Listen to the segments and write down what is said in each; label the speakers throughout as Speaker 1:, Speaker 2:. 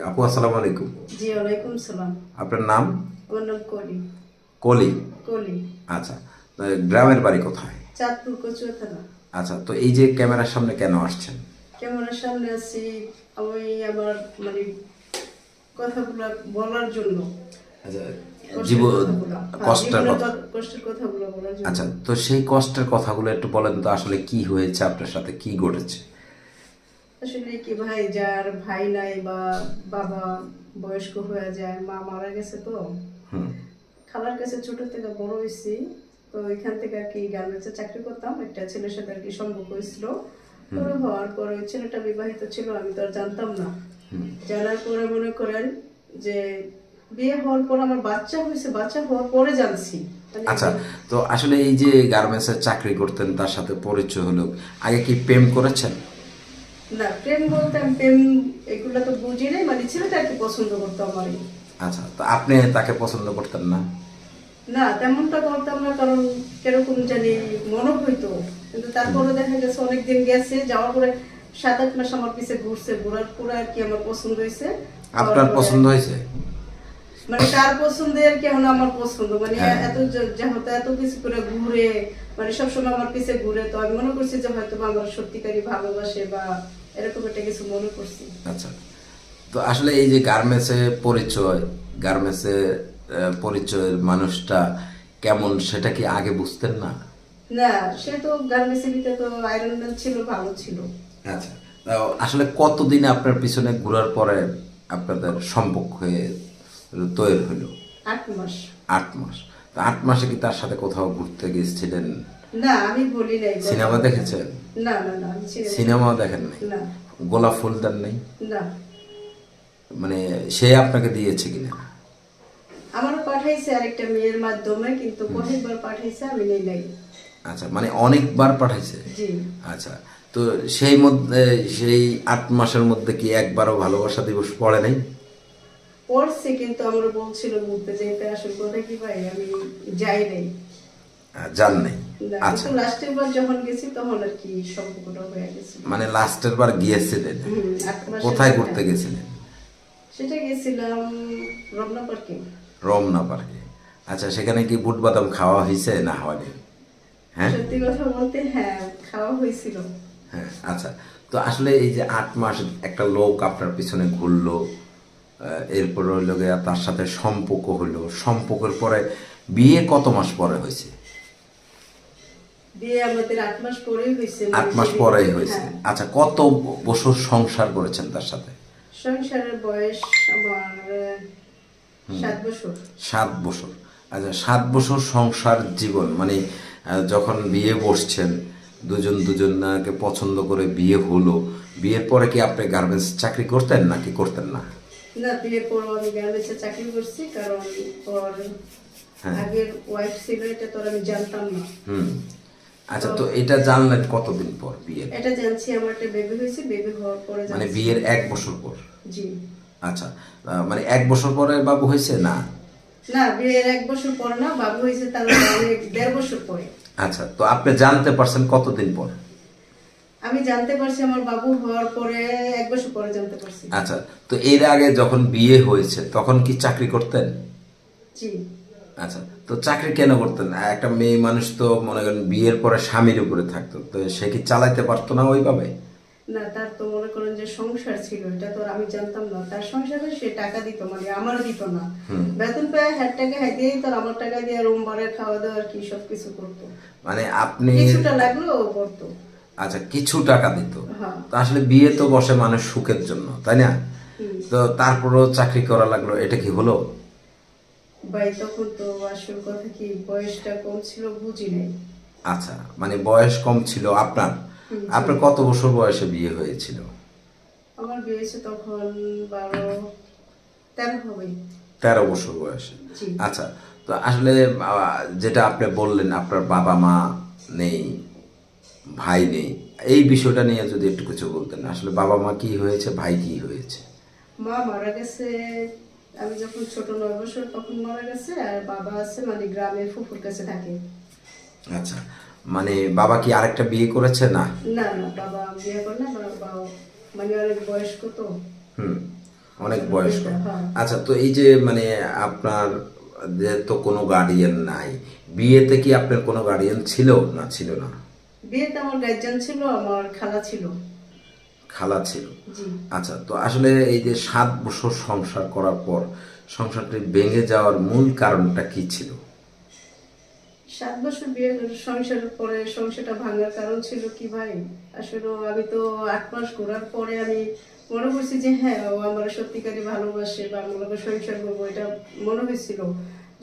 Speaker 1: আপু আসসালামু আলাইকুম।
Speaker 2: জি ওয়ালাইকুম সালাম।
Speaker 1: আপনার নাম?
Speaker 2: আমার নাম কলি।
Speaker 1: কলি?
Speaker 2: কলি।
Speaker 1: আচ্ছা, গ্রামের বাড়ি কোথায়?
Speaker 2: চাঁদপুর কচুয়া থানা।
Speaker 1: আচ্ছা, তো এই যে ক্যামেরার সামনে কেন আসছেন?
Speaker 2: ক্যামেরার সামনে আছি আমি আমার মানে কথাগুলো বলার জন্য।
Speaker 1: আচ্ছা,
Speaker 2: কষ্টের কথাগুলো বলার জন্য।
Speaker 1: আচ্ছা, তো সেই কষ্টের কথাগুলো একটু বলেন তো, আসলে কি হয়েছে, আপনার সাথে কি ঘটেছে?
Speaker 2: আসলে কি ভাই, যার ভাই নাই বা বাবা বয়স্ক হয়ে যায়, মা মারা গেছে, তো খালার কাছে ছোট থেকে বড় হয়েছি। তো এখান থেকে আর কি গার্মেন্টসে চাকরি করতাম, একটা ছেলের সাথে আর কি সম্পর্ক হয়েছিল। বড় হওয়ার পরে ওই ছেলেটা বিবাহিত ছিল, আমি তো আর জানতাম না। জানার পরে মনে করেন যে বিয়ে হওয়ার পর আমার বাচ্চা হয়েছে, বাচ্চা হওয়ার পরে জানছি।
Speaker 1: আচ্ছা, তো আসলে এই যে গার্মেন্টসে চাকরি করতেন, তার সাথে পরিচয় হলো, আগে কি প্রেম করেছেন?
Speaker 2: না, প্রেম বলতে আমি প্রেম এগুলো তো বুঝি নাই, মানে ছেলেটা আর কি পছন্দ করতো আমারই।
Speaker 1: আচ্ছা, তো আপনি তাকে পছন্দ করতেন না?
Speaker 2: না, তেমনটা করতাম না, কারণ কিরকম জানি মনে হইতো। কিন্তু তারপরে দেখা গেছে অনেকদিন গেছে, যাওয়ার পরে 7-8 মাস আমার পিছে ঘুরছে, ঘোরার পরে আর কি আমার পছন্দ হয়েছে।
Speaker 1: আপনার পছন্দ হয়েছে?
Speaker 2: মানে তার পছন্দের আর কি এখন আমার পছন্দ, মানে এত যেহেতু এত কিছু করে ঘুরে, মানে সবসময় আমার পিছে ঘুরে, তো আমি মনে করছি যে হয়তো আমার সত্যিকারই ভালোবাসে বা এরকম একটা কিছু মনে করছি।
Speaker 1: আচ্ছা, তো আসলে এই যে গার্মেন্টসে পরিচয়ের মানুষটা কেমন, সেটা কি আগে বুঝতেন না?
Speaker 2: না, সে তো গার্মেন্টসের ভিতরে তো আয়রন ম্যান ছিল, ভালো ছিল।
Speaker 1: আচ্ছা, আসলে কতদিনে আপনার পিছনে ঘোরার পরে আপনাদের সম্পর্ক হয়ে তৈরি হলো?
Speaker 2: 8 মাস।
Speaker 1: 8 মাস? তো 8 মাসে কি তার সাথে কোথাও ঘুরতে গিয়েছিলেন?
Speaker 2: না, আমি বলি নাই।
Speaker 1: সিনেমা দেখেছেন?
Speaker 2: না না না,
Speaker 1: সিনেমাও দেখেন নাই?
Speaker 2: না।
Speaker 1: গোলাপ ফুল দেন নাই?
Speaker 2: না।
Speaker 1: মানে সে আপনাকে দিয়েছে কিনা?
Speaker 2: আমার পাঠাইছে আরেকটা মেয়ের মাধ্যমে, কিন্তু কয়েকবার পাঠাইছে, আমি নেই নাই।
Speaker 1: আচ্ছা, মানে অনেকবার পাঠাইছে?
Speaker 2: জি।
Speaker 1: আচ্ছা, তো সেই 8 মাসের মধ্যে কি একবারও ভালোবাসা দিবস পড়ে নাই?
Speaker 2: পড়ছে, কিন্তু আমরা বলছিল ঘুরতে যেতে, আসল কথা কি ভাই, আমি যাই নাই।
Speaker 1: জান নাই?
Speaker 2: আচ্ছা, লাস্টের বার যখন গেছি তখন আর কি সম্পর্কটা হয়ে গেছে।
Speaker 1: মানে লাস্টের বার গিয়েছিলেন? কোথায় ঘুরতে গেছিলেন?
Speaker 2: সেটা গেছিলাম রমনা পার্কে।
Speaker 1: রমনা পার্কে? আচ্ছা, সেখানে কি বুট বাদাম খাওয়া হয়েছে না হয়নি? হ্যাঁ, সত্যি
Speaker 2: কথা বলতে হ্যাঁ, খাওয়া হয়েছিল।
Speaker 1: হ্যাঁ। আচ্ছা, তো আসলে এই যে 8 মাস একটা লোক আপনার পিছনে ঘুরলো, এরপর হইল গিয়া তার সাথে সম্পর্ক হলো, সম্পর্কের পরে বিয়ে কত মাস পরে হয়েছে?
Speaker 2: বিয়ে আমাদের 8 মাস পরেই হয়েছে।
Speaker 1: 8 মাস পরেই হয়েছে? আচ্ছা, কত বছর সংসার করেছেন তার সাথে?
Speaker 2: সংসারের বয়স আমার 7 বছর।
Speaker 1: 7 বছর? আচ্ছা, 7 বছর সংসার জীবন, মানে যখন বিয়ে বসছেন, দুজনকে পছন্দ করে বিয়ে হলো, বিয়ের পরে কি আপনি গার্মেন্টস চাকরি করতেন নাকি করতেন না?
Speaker 2: না, বিয়ের পর আমি গার্মেন্টসে চাকরি করছি, কারণ ওর আগের ওয়াইফ ছিল, এটা তো আমি জানতাম না।
Speaker 1: আচ্ছা, তো এটা জানলেন কতদিন পর বিয়ে?
Speaker 2: এটা জানছি আমার একটা বেবি হয়েছে, বেবি হওয়ার পরে জানছি।
Speaker 1: মানে বিয়ের 1 বছর পর?
Speaker 2: জি।
Speaker 1: আচ্ছা, মানে 1 বছর পরে বাবু হয়েছে? না
Speaker 2: না, বিয়ের 1 বছর পর না, বাবু হয়েছে তার 1.5 বছর পরে।
Speaker 1: আচ্ছা, তো আপনি জানতে পারছেন কতদিন পর?
Speaker 2: আমি জানতে পারছি আমার বাবু হওয়ার পরে 1 বছর পরে জানতে পারছি।
Speaker 1: আচ্ছা, তো এর আগে যখন বিয়ে হয়েছে তখন কি চাকরি করতেন?
Speaker 2: জি।
Speaker 1: আচ্ছা, তো চাকরি কেন করতেন? একটা মেয়ে মানুষ তো মনে করেন বিয়ের পরে স্বামীর উপরে থাকতো, তো সে কি চালাইতে পারতো না ওইভাবে?
Speaker 2: না, তার তো মনে করেন যে সংসার ছিল, এটা তো আমি জানতাম না। তার সংসারে সে টাকা দিত, মানে আমার দিত না। বেতন পেয়ে 1000 টাকা দিয়ে দিত, আমার টাকা দিয়ে রুম ভাড়া, খাওয়া দাওয়া কি সব কিছু করতো।
Speaker 1: মানে আপনি
Speaker 2: কিছুটা লাগলো ও করতো।
Speaker 1: আচ্ছা, কিছু টাকা দিত? তো আসলে বিয়ে তো বসে মানুষ সুখের জন্য, তাই না? তো তারপরও চাকরি করা লাগলো, এটা কি হলো?
Speaker 2: ভাই তখন তো আসল কথা কি, বয়সটা কম ছিল, বুঝি নাই।
Speaker 1: আচ্ছা, মানে বয়স কম ছিল আপনার? আপনার কত বছর বয়সে বিয়ে হয়েছিল?
Speaker 2: আমার বিয়ে হয়েছে তখন 13 হবে।
Speaker 1: 13 বছর বয়সে? আচ্ছা, তো আসলে যেটা আপনি বললেন আপনার বাবা মা নেই, ভাই নেই, এই বিষয়টা নিয়ে যদি একটু কিছু বলতেন। আসলে বাবা মা কি হয়েছে, ভাই কি হয়েছে?
Speaker 2: মা মারা গেছে আমি যখন ছোট 9 বছর, তখন মারা গেছে। আর বাবা আছে, মানে গ্রামের ফুফুর কাছে থাকে।
Speaker 1: আচ্ছা, মানে বাবা কি আরেকটা বিয়ে করেছে? না
Speaker 2: না না, বাবা বিয়ে করে না, বাবা মানে অনেক বয়স্ক তো।
Speaker 1: অনেক বয়স্ক।
Speaker 2: হ্যাঁ।
Speaker 1: আচ্ছা, তো এই যে মানে আপনার যে তো কোনো গার্ডিয়ান নাই, বিয়েতে কি আপনার কোনো গার্ডিয়ান ছিল না ছিল না?
Speaker 2: বিয়েতে আমার গার্জিয়ান ছিল, আমার খালা ছিল।
Speaker 1: খালা ছিল।
Speaker 2: জি।
Speaker 1: আচ্ছা, তো আসলে এই যে 7 বছর সংসার করার পর সংসারটি ভেঙে যাওয়ার মূল কারণটা কি ছিল?
Speaker 2: 7 বছর বিয়ে সংসারের পরে সংসারটা ভাঙার কারণ ছিল কি ভাই, আসলে আমি তো 8 মাস ঘোরার পরে আমি মনে করছি যে হ্যাঁ ও আমার সত্যিকারই ভালোবাসে বা আমরা সংসার করবো, এটা মনে হয়েছিল।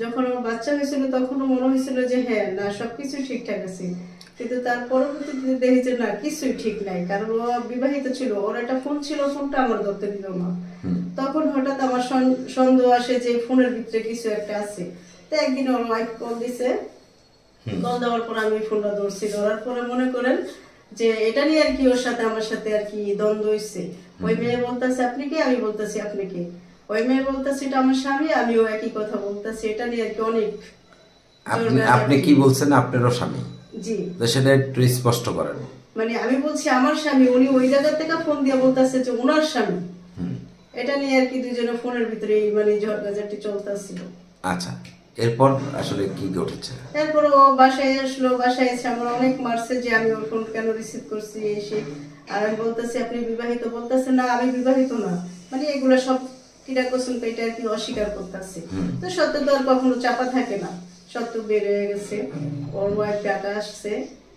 Speaker 2: যখন আমার বাচ্চা হয়েছিল তখনও মনে হয়েছিল যে হ্যাঁ না সবকিছু ঠিকঠাক আছে, কিন্তু তার পরবর্তীতে দেখি যে না কিছুই ঠিক নাই, কারণ ও বিবাহিত ছিল, ওর একটা ফোন ছিল, ফোনটা আমার ধরতে দিল না। তখন হঠাৎ আমার সন্দেহ আসে যে ফোনের ভিতরে কিছু একটা আছে। তো একদিন ওর ওয়াইফ কল দিছে, কল দেওয়ার পর আমি ফোনটা ধরছি, ধরার পরে মনে করেন যে এটা নিয়ে আর কি ওর সাথে আমার সাথে আর কি দ্বন্দ্ব হয়েছে। ওই মেয়ে বলতেছে আপনি কে, আমি বলতেছি আপনি কে। ওই মেয়ে বলতেছে এটা আমার স্বামী, আমিও একই কথা বলতেছি। এটা নিয়ে আর কি অনেক।
Speaker 1: আপনি কি বলছেন আপনারও স্বামী?
Speaker 2: জি।
Speaker 1: তো সেটা একটু স্পষ্ট করেন।
Speaker 2: মানে আমি বলছি আমার স্বামী, উনি ওই জায়গা থেকে ফোন দিয়ে বলতেছে যে ওনার স্বামী। এটা নিয়ে আর কি দুজনের ফোনের ভিতরে মানে ঝগড়াঝাটি চলতেছিল।
Speaker 1: আচ্ছা, এরপর আসলে কি ঘটেছে?
Speaker 2: এরপর ও বাসায় আসলো, বাসায় এসে আমার অনেক মারছে যে আমি ওর ফোন কেন রিসিভ করছি এসে। আর আমি বলতেছি আপনি বিবাহিত, বলতেছে না আমি বিবাহিত না। মানে এগুলো সব কিরা কোসুন এটা আর কি অস্বীকার করতেছে। তো সত্য তো আর কখনো চাপা থাকে না, সত্য বের হয়ে গেছে। ওর ওয়াইফ ডাকা আসছে,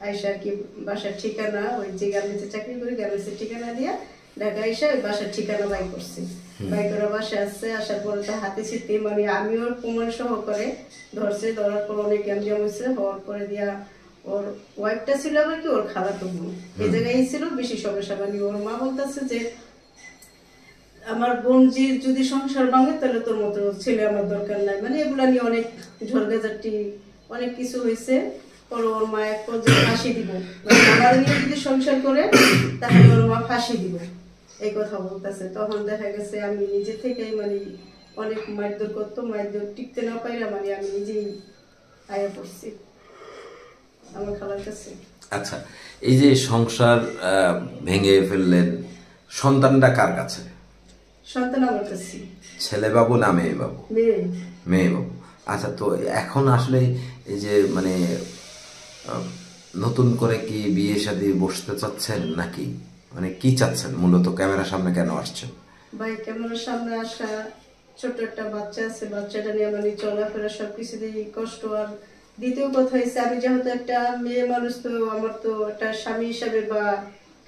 Speaker 2: আইসা আর কি বাসার ঠিকানা, ওই যে গার্মেন্টসে চাকরি করি গার্মেন্টসের ঠিকানা দিয়া ঢাকা এসে ওই বাসার ঠিকানা বাই করছে। বাই করে বাসায় আসছে, আসার পরে তো হাতে ছিটতে মানে আমি ওর প্রমাণ সহকারে ধরছে, ধরার পর অনেক গ্যামজাম হয়েছে। হওয়ার পরে দিয়া ওর ওয়াইফটা ছিল আবার কি ওর খালাতো বোন, এই জায়গায় ছিল বেশি সমস্যা। মানে ওর মা বলতেছে যে আমার বোন যদি সংসার ভাঙে তাহলে তোর মতো ছেলে আমার দরকার নাই। মানে এগুলা নিয়ে অনেক ঝড়গাঝাটি অনেক কিছু হয়েছে। পরে ওর মা এক পর্যায়ে ফাঁসি দিব, মানে আমার নিয়ে যদি সংসার করে তাহলে ওর মা ফাঁসি দিব, এই কথা বলতেছে। তখন দেখা গেছে আমি নিজে থেকেই মানে অনেক মারধর করতো, মারধর টিকতে না পাইরা মানে আমি নিজেই আয়া পড়ছি আমার খালার কাছে।
Speaker 1: আচ্ছা, এই যে সংসার ভেঙে ফেললেন, সন্তানটা কার কাছে?
Speaker 2: সন্তান আমার কাছে।
Speaker 1: ছেলে বাবু না মেয়ে বাবু?
Speaker 2: মেয়ে।
Speaker 1: মেয়ে বাবু। আচ্ছা, তো এখন আসলে এই যে মানে নতুন করে কি বিয়ে শাদী বসতে চাচ্ছেন নাকি মানে কি চাচ্ছেন? মূলত ক্যামেরার সামনে কেন আসছেন?
Speaker 2: ভাই ক্যামেরার সামনে আসা, ছোট একটা বাচ্চা আছে, বাচ্চাটা নিয়ে মানে চলাফেরা সবকিছু দিয়ে কষ্ট। আর দ্বিতীয় কথা হচ্ছে আমি যেহেতু একটা মেয়ে মানুষ, তো আমার তো একটা স্বামী হিসাবে বা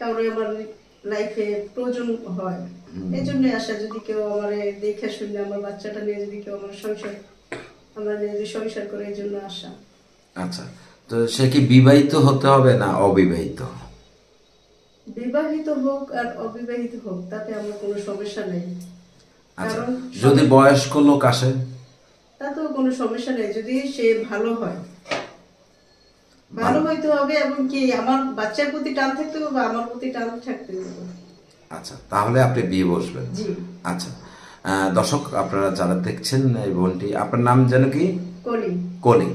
Speaker 2: কাউরে আমার লাইফে প্রয়োজন হয়, এই জন্য আসা। যদি কেউ আমার দেখে শুনে আমার বাচ্চাটা নিয়ে যদি কেউ আমার সংসার আমার নিয়ে যদি সংসার করে, এই জন্য আসা।
Speaker 1: আচ্ছা, তো সে কি বিবাহিত হতে হবে না অবিবাহিত?
Speaker 2: বিবাহিত হোক আর অবিবাহিত হোক তাতে আমার কোনো সমস্যা নেই।
Speaker 1: আচ্ছা, যদি বয়স্ক লোক আসে
Speaker 2: তাতেও কোনো সমস্যা নেই, যদি সে ভালো হয়। ভালো হইতে হবে এবং কি আমার বাচ্চার প্রতি টান থাকতে হবে বা আমার প্রতি টান থাকতে হবে।
Speaker 1: আচ্ছা, তাহলে আপনি বিয়ে বসবেন।
Speaker 2: জি।
Speaker 1: আচ্ছা, দর্শক আপনারা যারা দেখছেন এই বোনটি, আপনার নাম যেন কি?
Speaker 2: কলি।
Speaker 1: কলি।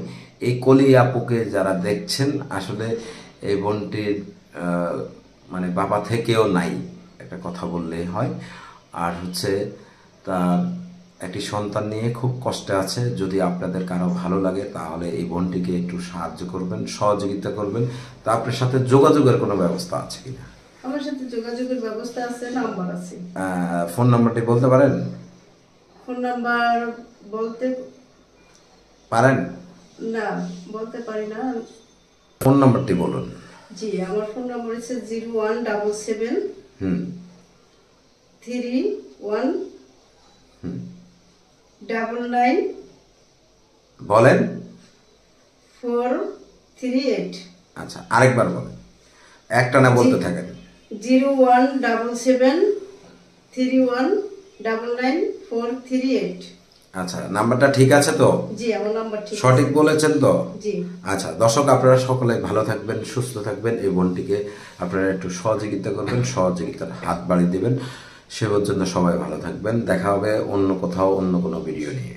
Speaker 1: এই কলি আপুকে যারা দেখছেন, আসলে এই বোনটির মানে বাবা থেকেও নাই একটা কথা বললেই হয়। আর হচ্ছে তার একটি সন্তান নিয়ে খুব কষ্টে আছে। যদি আপনাদের কারো ভালো লাগে তাহলে এই বোনটিকে একটু সাহায্য করবেন, সহযোগিতা করবেন। তা আপনার সাথে যোগাযোগের কোনো ব্যবস্থা আছে কিনা?
Speaker 2: আমার সাথে যোগাযোগের ব্যবস্থা আছে, নাম্বার আছে।
Speaker 1: ফোন নাম্বারটি বলতে পারেন?
Speaker 2: ফোন নাম্বার বলতে
Speaker 1: পারেন
Speaker 2: না, বলতে পারি না।
Speaker 1: ফোন নাম্বারটি বলুন।
Speaker 2: জি, আমার ফোন নাম্বার হচ্ছে 0177 31 99
Speaker 1: বলেন
Speaker 2: 438।
Speaker 1: আচ্ছা, আরেকবার বলেন, একটা না বলতে থাকেন।
Speaker 2: 0177 31 99 438।
Speaker 1: আচ্ছা, নাম্বারটা ঠিক আছে তো?
Speaker 2: জি, আমার নাম্বার ঠিক,
Speaker 1: সঠিক বলেছেন তো?
Speaker 2: জি।
Speaker 1: আচ্ছা, দর্শক আপনারা সকলে ভালো থাকবেন, সুস্থ থাকবেন। এই বোনটিকে আপনারা একটু সহযোগিতা করবেন, সহযোগিতার হাত বাড়িয়ে দিবেন। সে পর্যন্ত সবাই ভালো থাকবেন। দেখা হবে অন্য কোথাও অন্য কোনো ভিডিও নিয়ে।